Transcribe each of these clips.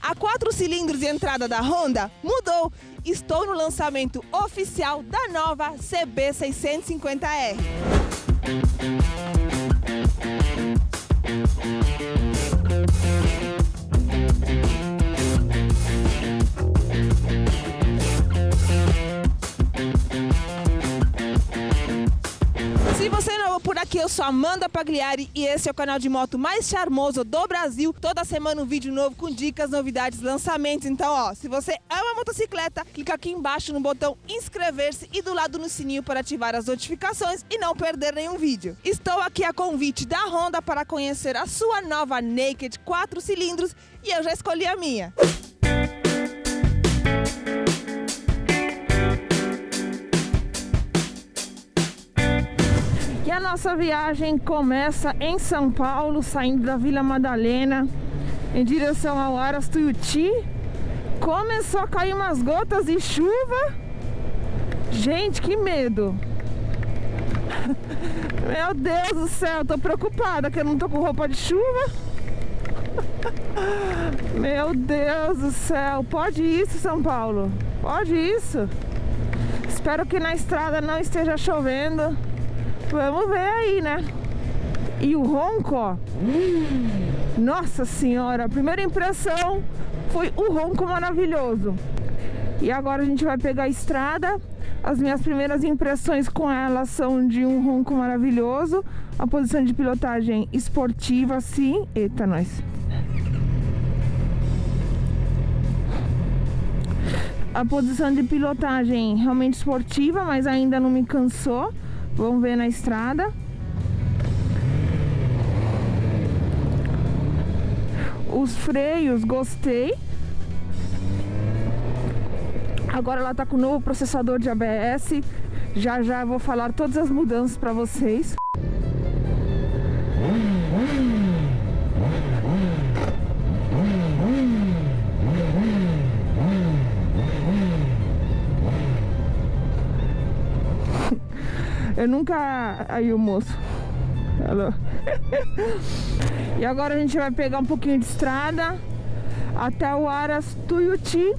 A 4 cilindros de entrada da Honda mudou. Estou no lançamento oficial da nova CB650R. Se você não é por aqui, eu sou Amanda Pagliari e esse é o canal de moto mais charmoso do Brasil. Toda semana um vídeo novo com dicas, novidades, lançamentos. Então, ó, se você ama motocicleta, clica aqui embaixo no botão inscrever-se e do lado no sininho para ativar as notificações e não perder nenhum vídeo. Estou aqui a convite da Honda para conhecer a sua nova Naked 4 cilindros e eu já escolhi a minha. E a nossa viagem começa em São Paulo, saindo da Vila Madalena, em direção ao Aras Tuiuti. Começou a cair umas gotas de chuva. Gente, que medo! Meu Deus do céu, tô preocupada que eu não tô com roupa de chuva. Meu Deus do céu, pode isso, São Paulo? Pode isso? Espero que na estrada não esteja chovendo. Vamos ver aí, né? E o ronco, ó. Nossa senhora, a primeira impressão foi o ronco maravilhoso. E agora a gente vai pegar a estrada. As minhas primeiras impressões com ela são de um ronco maravilhoso. A posição de pilotagem esportiva, sim. Eita, nós. A posição de pilotagem realmente esportiva, mas ainda não me cansou. Vamos ver na estrada. Os freios, gostei. Agora ela tá com o novo processador de ABS. Já já vou falar todas as mudanças para vocês. Eu nunca... Aí o moço. Alô. E agora a gente vai pegar um pouquinho de estrada até o Aras Tuiuti,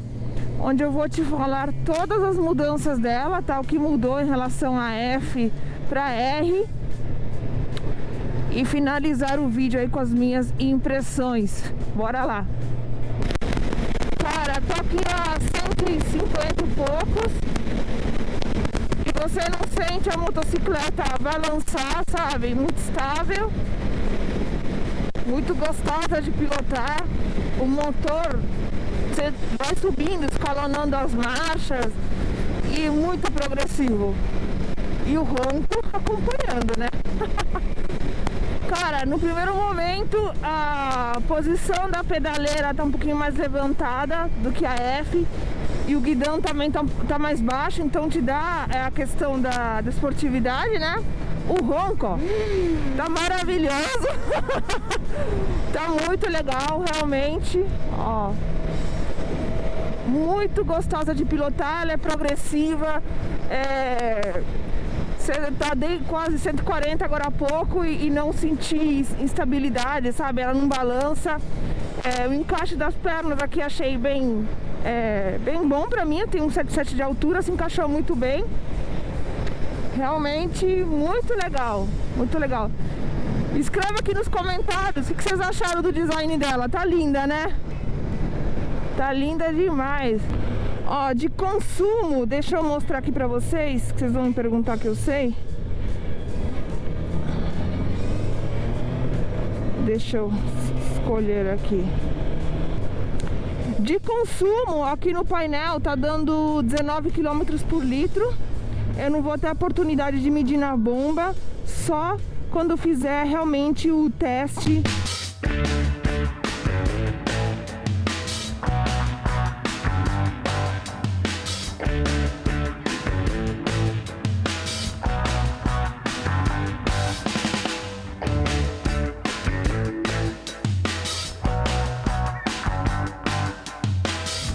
onde eu vou te falar todas as mudanças dela, tá? O que mudou em relação a F para R. E finalizar o vídeo aí com as minhas impressões. Bora lá. Cara, tô aqui a 150 e poucos. Você não sente a motocicleta balançar, sabe? Muito estável, muito gostosa de pilotar. O motor, você vai subindo, escalonando as marchas e muito progressivo. E o ronco acompanhando, né? Cara, no primeiro momento a posição da pedaleira tá um pouquinho mais levantada do que a F. E o guidão também tá mais baixo, então te dá a questão da esportividade, né? O ronco, ó, tá maravilhoso. Tá muito legal, realmente. Ó, muito gostosa de pilotar, ela é progressiva. Você tá de quase 140 agora há pouco e não sentir instabilidade, sabe? Ela não balança. O encaixe das pernas aqui achei bem bom pra mim. Tem um 1,77 de altura, se encaixou muito bem. Realmente muito legal, muito legal. Escreva aqui nos comentários o que vocês acharam do design dela. Tá linda, né? Tá linda demais. Ó, de consumo, deixa eu mostrar aqui pra vocês, que vocês vão me perguntar que eu sei. Deixa eu escolher aqui. De consumo, aqui no painel tá dando 19 km por litro. Eu não vou ter a oportunidade de medir na bomba, só quando fizer realmente o teste.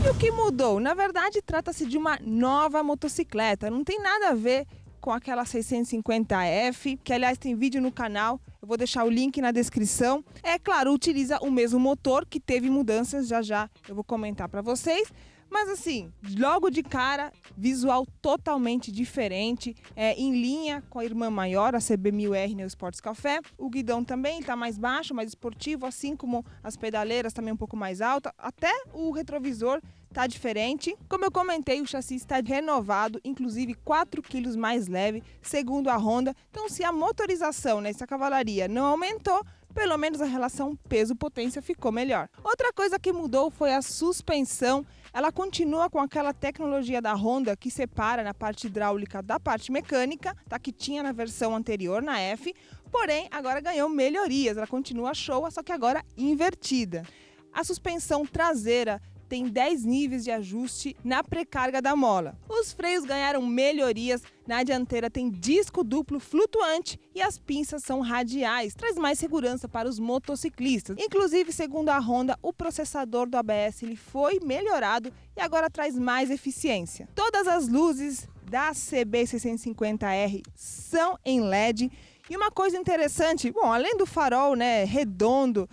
O que mudou? Na verdade, trata-se de uma nova motocicleta. Não tem nada a ver com aquela 650F, que aliás tem vídeo no canal, eu vou deixar o link na descrição. É claro, utiliza o mesmo motor que teve mudanças, já eu vou comentar para vocês. Mas assim, logo de cara, visual totalmente diferente, em linha com a irmã maior, a CB1000R Neo Sports Café. O guidão também está mais baixo, mais esportivo, assim como as pedaleiras também um pouco mais alta. Até o retrovisor está diferente. Como eu comentei, o chassi está renovado, inclusive 4 kg mais leve, segundo a Honda. Então, se a motorização, se a cavalaria não aumentou, pelo menos a relação peso-potência ficou melhor. Outra coisa que mudou foi a suspensão. Ela continua com aquela tecnologia da Honda que separa na parte hidráulica da parte mecânica, tá? Que tinha na versão anterior, na F, porém agora ganhou melhorias. Ela continua show, só que agora invertida. A suspensão traseira tem 10 níveis de ajuste na pré-carga da mola. Os freios ganharam melhorias, na dianteira tem disco duplo flutuante e as pinças são radiais, traz mais segurança para os motociclistas. Inclusive, segundo a Honda, o processador do ABS ele foi melhorado e agora traz mais eficiência. Todas as luzes da CB650R são em LED. E uma coisa interessante, bom, além do farol, redondo,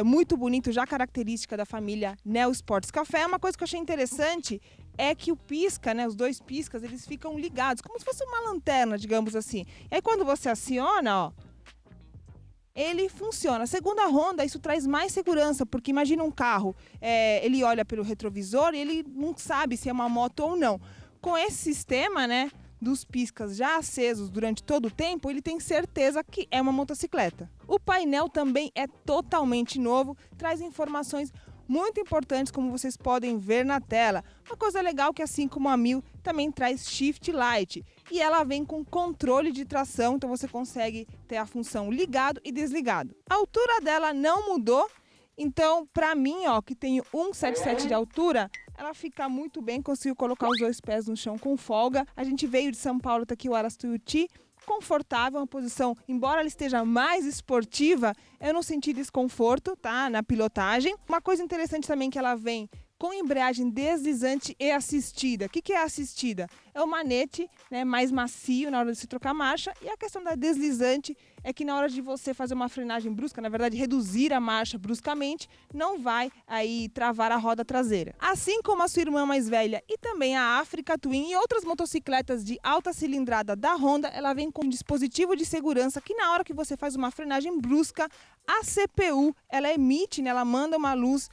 muito bonito, já característica da família Neo Sports Café, uma coisa que eu achei interessante é que o pisca, os dois piscas, eles ficam ligados, como se fosse uma lanterna, digamos assim. E aí quando você aciona, ele funciona. Segundo a Honda, isso traz mais segurança, porque imagina um carro, ele olha pelo retrovisor e ele não sabe se é uma moto ou não. Com esse sistema, dos piscas já acesos durante todo o tempo, ele tem certeza que é uma motocicleta. O painel também é totalmente novo, traz informações muito importantes, como vocês podem ver na tela. Uma coisa legal é que, assim como a 1000, também traz Shift Light. E ela vem com controle de tração, então você consegue ter a função ligado e desligado. A altura dela não mudou, então para mim, que tenho 1,77 de altura, ela fica muito bem, conseguiu colocar os 2 pés no chão com folga. A gente veio de São Paulo, tá aqui o Araçatuiuti, confortável, uma posição, embora ela esteja mais esportiva, eu não senti desconforto, tá, na pilotagem. Uma coisa interessante também que ela vem com embreagem deslizante e assistida. O que é assistida? É o manete, mais macio na hora de se trocar marcha, e a questão da deslizante é que na hora de você fazer uma frenagem brusca, na verdade reduzir a marcha bruscamente, não vai aí travar a roda traseira. Assim como a sua irmã mais velha e também a Africa Twin e outras motocicletas de alta cilindrada da Honda, ela vem com um dispositivo de segurança que na hora que você faz uma frenagem brusca, a CPU, ela emite, ela manda uma luz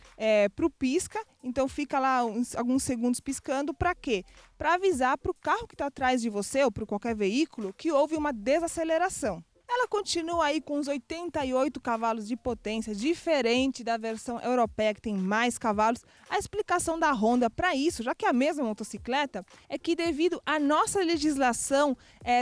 para o pisca, então fica lá alguns segundos piscando. Para quê? Para avisar para o carro que está atrás de você ou para qualquer veículo que houve uma desaceleração. Ela continua aí com uns 88 cavalos de potência, diferente da versão europeia que tem mais cavalos. A explicação da Honda para isso, já que é a mesma motocicleta, é que devido à nossa legislação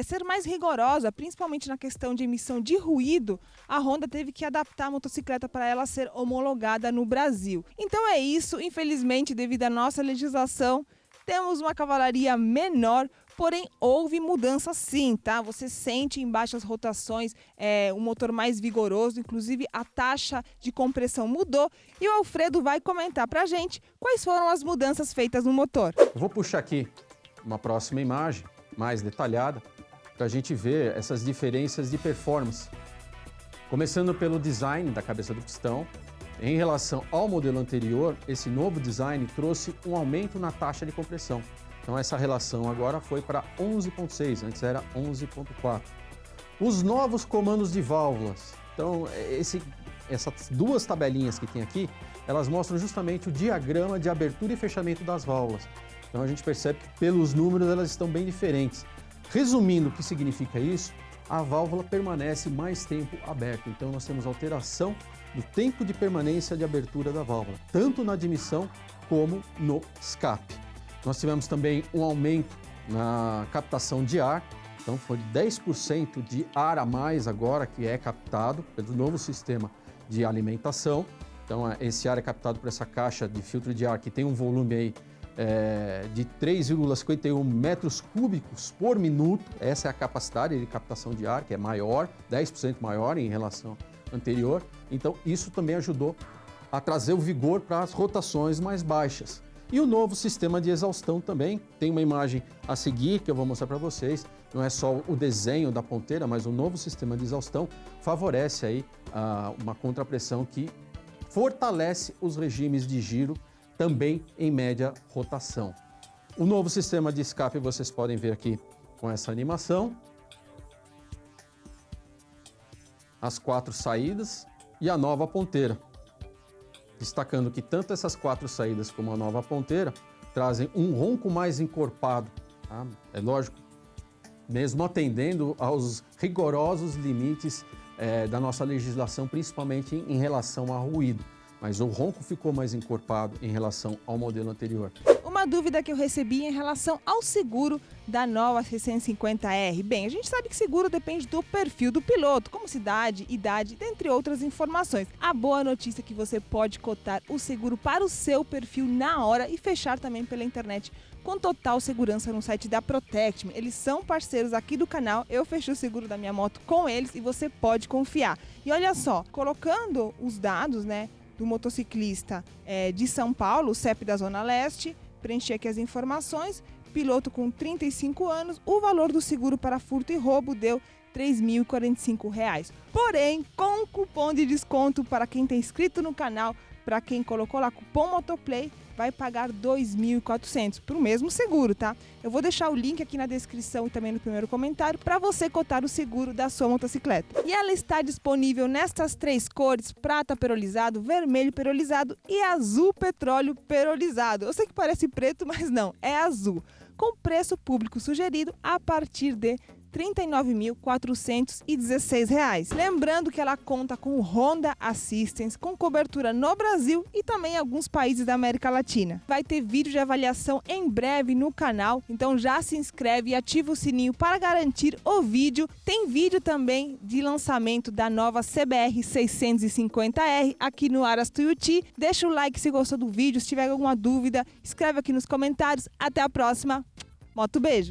ser mais rigorosa, principalmente na questão de emissão de ruído, a Honda teve que adaptar a motocicleta para ela ser homologada no Brasil. Então é isso, infelizmente, devido à nossa legislação, temos uma cavalaria menor, porém houve mudança sim, tá? Você sente em baixas rotações um motor mais vigoroso, inclusive a taxa de compressão mudou, e o Alfredo vai comentar pra gente quais foram as mudanças feitas no motor. Eu vou puxar aqui uma próxima imagem mais detalhada para a gente ver essas diferenças de performance. Começando pelo design da cabeça do pistão. Em relação ao modelo anterior, esse novo design trouxe um aumento na taxa de compressão. Então essa relação agora foi para 11,6, antes era 11,4. Os novos comandos de válvulas. Então essas duas tabelinhas que tem aqui, elas mostram justamente o diagrama de abertura e fechamento das válvulas. Então a gente percebe que pelos números elas estão bem diferentes. Resumindo o que significa isso, a válvula permanece mais tempo aberta. Então nós temos alteração do tempo de permanência de abertura da válvula, tanto na admissão como no escape. Nós tivemos também um aumento na captação de ar, então foi de 10% de ar a mais agora que é captado pelo novo sistema de alimentação. Então esse ar é captado por essa caixa de filtro de ar que tem um volume aí de 3,51 metros cúbicos por minuto. Essa é a capacidade de captação de ar, que é maior, 10% maior em relação anterior. Então isso também ajudou a trazer o vigor para as rotações mais baixas. E o novo sistema de exaustão também. Tem uma imagem a seguir que eu vou mostrar para vocês. Não é só o desenho da ponteira, mas o novo sistema de exaustão favorece aí uma contrapressão que fortalece os regimes de giro também em média rotação. O novo sistema de escape vocês podem ver aqui com essa animação. As 4 saídas e a nova ponteira. Destacando que tanto essas 4 saídas como a nova ponteira trazem um ronco mais encorpado. Tá? É lógico, mesmo atendendo aos rigorosos limites da nossa legislação, principalmente em relação a ruído. Mas o ronco ficou mais encorpado em relação ao modelo anterior. Uma dúvida que eu recebi em relação ao seguro da nova 650R. Bem, a gente sabe que seguro depende do perfil do piloto, como cidade, idade, dentre outras informações. A boa notícia é que você pode cotar o seguro para o seu perfil na hora e fechar também pela internet com total segurança no site da Protect-me. Eles são parceiros aqui do canal, eu fechei o seguro da minha moto com eles e você pode confiar. E olha só, colocando os dados, do motociclista de São Paulo, CEP da Zona Leste, preenchi aqui as informações, piloto com 35 anos, o valor do seguro para furto e roubo deu R$ 3.045. Porém, com cupom de desconto para quem está inscrito no canal, para quem colocou lá cupom Motoplay, vai pagar R$ 2.400 para o mesmo seguro, tá? Eu vou deixar o link aqui na descrição e também no primeiro comentário para você cotar o seguro da sua motocicleta. E ela está disponível nestas 3 cores: prata perolizado, vermelho perolizado e azul petróleo perolizado. Eu sei que parece preto, mas não, é azul. Com preço público sugerido a partir de R$ 39.416. Lembrando que ela conta com o Honda Assistance, com cobertura no Brasil e também em alguns países da América Latina. Vai ter vídeo de avaliação em breve no canal, então já se inscreve e ativa o sininho para garantir o vídeo. Tem vídeo também de lançamento da nova CBR 650R aqui no Aras Tuiuti. Deixa o like se gostou do vídeo, se tiver alguma dúvida, escreve aqui nos comentários. Até a próxima. Moto beijo!